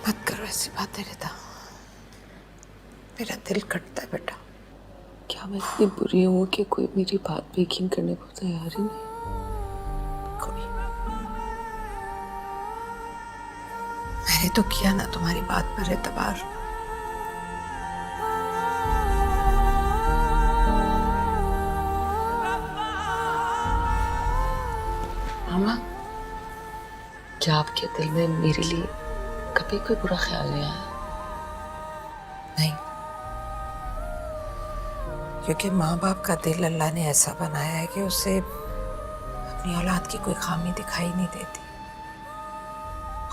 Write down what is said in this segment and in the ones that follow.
मत करो ऐसी बातें रिता, मेरा दिल कटता है बेटा। क्या मैं इतनी बुरी हूँ कि कोई मेरी बात पे यकीन करने को तैयार ही नहीं? कोई मैंने तो किया ना तुम्हारी बात पर एतबार। मामा, क्या आपके दिल में मेरे लिए कभी कोई बुरा ख्याल नहीं आया? नहीं, क्योंकि माँ बाप का दिल अल्लाह ने ऐसा बनाया है कि उसे अपनी औलाद की कोई खामी दिखाई नहीं देती।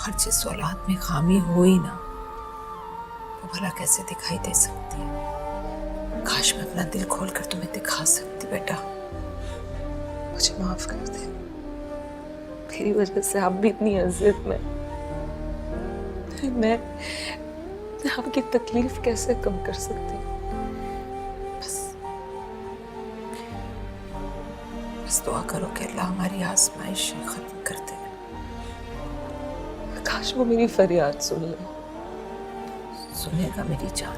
और जिस औलाद में खामी हो ही ना, वो भला कैसे दिखाई दे सकती है। काश मैं अपना दिल खोलकर तुम्हें दिखा सकती बेटा। मुझे माफ कर दे, मेरी वजह से आप भी इतनी अजियत में। मैं आपकी तकलीफ कैसे कम कर सकती हूँ? बस दुआ करो कि अल्लाह हमारी आजमाइश खत्म कर दे। काश वो मेरी फरियाद सुन ले। सुनेगा मेरी जान,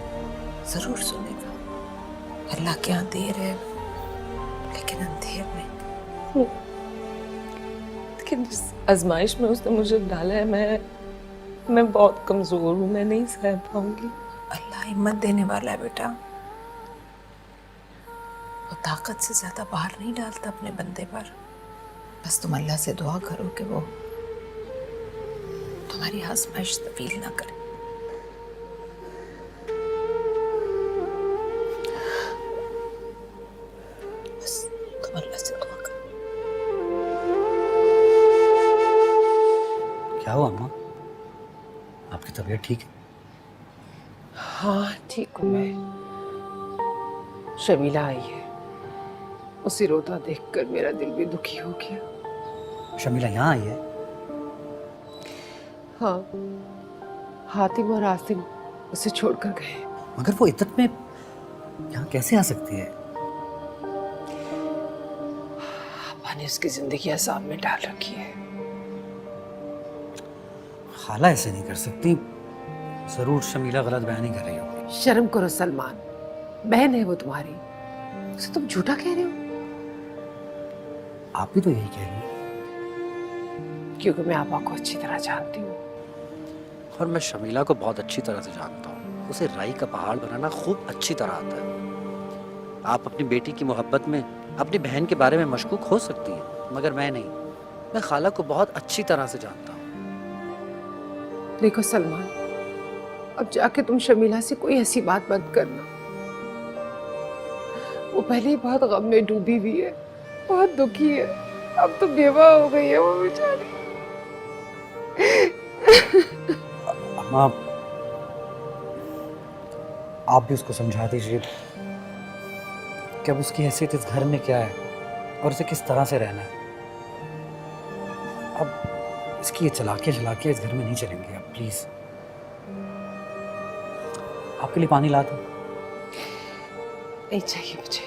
जरूर सुनेगा। अल्लाह के यहाँ देर है लेकिन अंधेर नहीं। लेकिन जिस आजमाइश में उसने मुझे डाला है, मैं बहुत कमजोर हूँ, मैं नहीं सह पाऊंगी। अल्लाह हिम्मत देने वाला है बेटा। वो ताकत से ज्यादा बाहर नहीं डालता अपने बंदे पर। बस तुम अल्लाह से दुआ करो कि वो तुम्हारी आजमाइश तवील ना करे। बस तुम अल्लाह से दुआ करो। क्या हुआ अम्मा? आपकी तबीयत ठीक है? हाँ ठीक हूँ मैं। शमीला आई है, उसे रोता देखकर मेरा दिल भी दुखी हो गया। शमीला यहाँ आई है? हाँ, हातिम और आसिम उसे छोड़कर गए। मगर वो इद्दत में यहाँ कैसे आ सकती है? अब्बा ने उसकी जिंदगी अजाब में डाल रखी है। खाला ऐसे नहीं कर सकती। जरूर शमीला गलत बयानी कर रही होगी। शर्म करो सलमान, बहन है वो तुम्हारी, उसे तुम झूठा कह रहे हो। आप भी तो यही कह रही हैं। क्योंकि मैं आबा को अच्छी तरह जानती हूँ। और मैं शमीला को बहुत अच्छी तरह से जानता हूँ। उसे राई का पहाड़ बनाना खूब अच्छी तरह आता है। आप अपनी बेटी की मोहब्बत में अपनी बहन के बारे में मशकूक हो सकती हैं, मगर मैं नहीं। मैं खाला को बहुत अच्छी तरह से जानता हूँ। देखो सलमान, अब जाके तुम शमीला से कोई ऐसी बात मत करना। वो पहले ही बहुत गम में डूबी हुई है, बहुत दुखी है। अब तो बेवा हो गई है वो बेचारी। अम्मा, आप भी उसको समझा दीजिए कि अब उसकी हैसियत इस घर में क्या है और उसे किस तरह से रहना है। अब इसकी ये चलाके इस घर में नहीं चलेंगे। अब प्लीज, आपके लिए पानी ला दूं? नहीं चाहिए मुझे।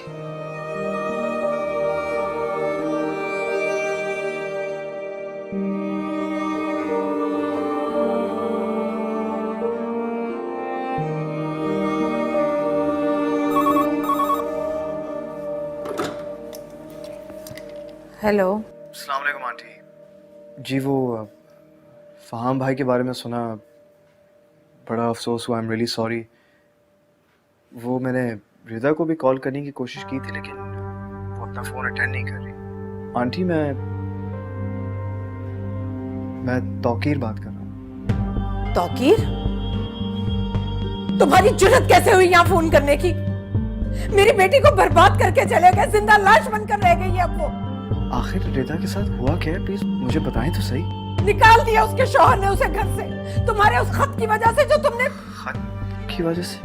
हेलो। अस्सलाम वालेकुम आंटी जी। वो फ़हाम भाई के बारे में सुना, बड़ा अफसोस हुआ। I am really sorry. वो मैंने रिदा को भी कॉल करने की कोशिश की थी लेकिन वो अपना फ़ोन अटेंड नहीं कर रही। आंटी मैं तौकीर बात कर रहा हूँ। तौकीर, तुम्हारी जुर्रत कैसे हुई यहाँ फोन करने की? मेरी बेटी को बर्बाद करके चले गए, जिंदा लाश बनकर रह गई है अब वो। आखिर रिदा के साथ हुआ क्या है? प्लीज मुझे बताएं तो सही। निकाल दिया उसके शौहर ने उसे घर से, तुम्हारे उस खत की वजह से जो तुमने। खत की वजह से?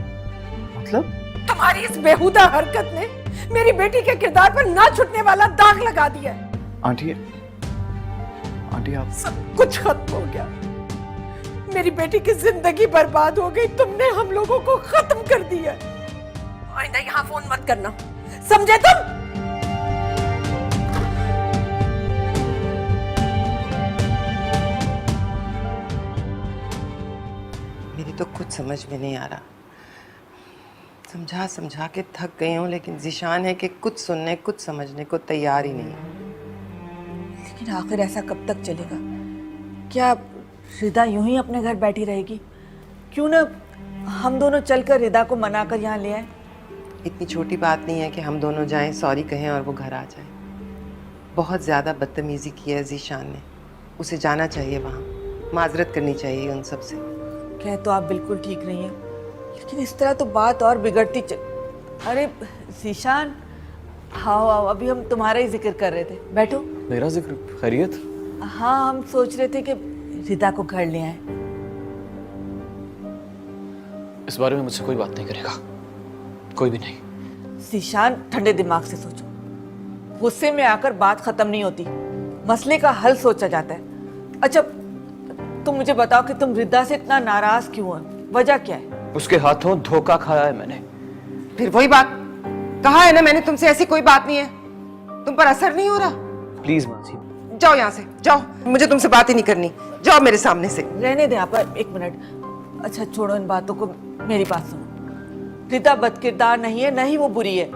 मतलब? तुम्हारी इस बेहुदा हरकत ने मेरी बेटी के किरदार पर ना छुटने वाला दाग लगा दिया। आंटी आप सब कुछ खत्म हो गया, मेरी बेटी की जिंदगी बर्बाद हो गई। तुमने हम लोगों को खत्म कर दिया। आइंदा यहाँ फोन मत करना, समझे तुम? कुछ समझ में नहीं आ रहा। समझा समझा के थक गई हूँ, लेकिन ज़ीशान है कि कुछ सुनने कुछ समझने को तैयार ही नहीं है। लेकिन आखिर ऐसा कब तक चलेगा? क्या रिदा यूं ही अपने घर बैठी रहेगी? क्यों ना हम दोनों चलकर रिदा को मनाकर यहाँ ले आए? इतनी छोटी बात नहीं है कि हम दोनों जाएं, सॉरी कहें और वो घर आ जाए। बहुत ज़्यादा बदतमीज़ी की है ज़ीशान ने, उसे जाना चाहिए वहाँ, माजरत करनी चाहिए उन सब से। कह तो आप बिल्कुल ठीक नहीं है, लेकिन इस तरह तो बात और बिगड़ती अरे ज़ीशान, हाँ आओ, अभी हम तुम्हारा ही जिक्र कर रहे थे। बैठो। मेरा जिक्र? खैरियत? हाँ, हम सोच रहे थे कि रिदा को घर ले आए। इस बारे में मुझसे कोई बात नहीं करेगा, कोई भी नहीं। ज़ीशान, ठंडे दिमाग से सोचो। गुस्से में आकर बात खत्म नहीं होती, मसले का हल सोचा जाता है। अच्छा, तुम मुझे बताओ कि तुम रिदा से इतना नाराज क्यों हो? वजह क्या है? उसके हाथों धोखा खाया है मैंने। फिर वही बात, कहा है ना मैंने तुमसे, ऐसी कोई बात नहीं है। तुम पर असर नहीं हो रहा? प्लीज माँ जी, जाओ यहाँ से, जाओ, मुझे तुमसे बात ही नहीं करनी, जाओ मेरे सामने से। रहने दे आप, एक मिनट। अच्छा छोड़ो इन बातों को, मेरी बात सुनो। रिदा बदकिरदार नहीं है, न ही वो बुरी है।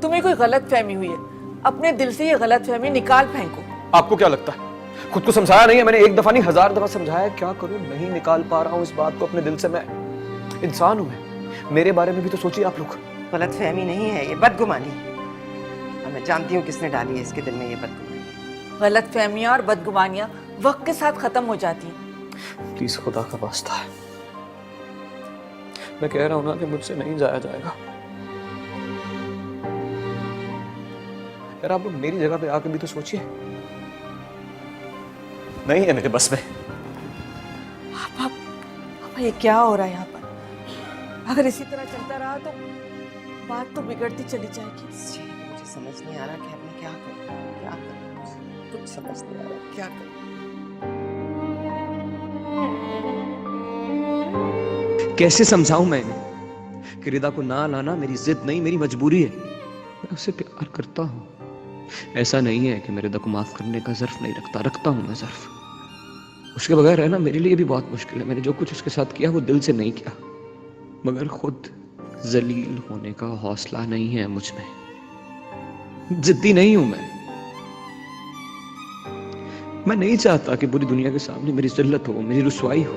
तुम्हें कोई गलत फहमी हुई है, अपने दिल से ये गलत फहमी निकाल फेंको। आपको क्या लगता है खुद को समझाया नहीं है मैंने? एक दफा नहीं 1000 दफा समझाया। क्या करूं, नहीं निकाल पा रहा हूं इस बात को अपने दिल से। मैं इंसान हूं, मैं, मेरे बारे में भी तो सोचिए आप लोग। गलत फहमी नहीं है, ये बदगुमानी है, और मैं जानती हूँ किसने डाली है इसके दिल में ये बदगुमानी। गलत फहमियां और बदगुमानियां वक्त के साथ खत्म हो जाती हैं। प्लीज खुदा का वास्ता है, मैं कह रहा हूं ना कि मुझसे नहीं जाया जाएगा। यार आप लोग मेरी जगह पे आके भी तो सोचिए। नहीं है मेरे बस में। अब ये क्या हो रहा है यहाँ पर? अगर इसी तरह चलता रहा तो बात तो बिगड़ती चली जाएगी। मुझे समझ नहीं आ रहा कि अब मैं क्या करूं, क्या करूं, कुछ समझ नहीं आ रहा क्या करूं। कैसे समझाऊं मैं इन्हें कि रिदा को ना लाना मेरी जिद नहीं, मेरी मजबूरी है। मैं उसे प्यार करता हूं। ऐसा नहीं है कि मैं रिदा को माफ करने का ज़र्फ नहीं रखता हूं मैं ज़र्फ। उसके बगैर रहना मेरे लिए भी बहुत मुश्किल है। मैंने जो कुछ उसके साथ किया वो दिल से नहीं किया, मगर खुद जलील होने का हौसला नहीं है मुझ में। जिद्दी नहीं हूं मैं नहीं चाहता कि पूरी दुनिया के सामने मेरी जिल्लत हो, मेरी रुसवाई हो।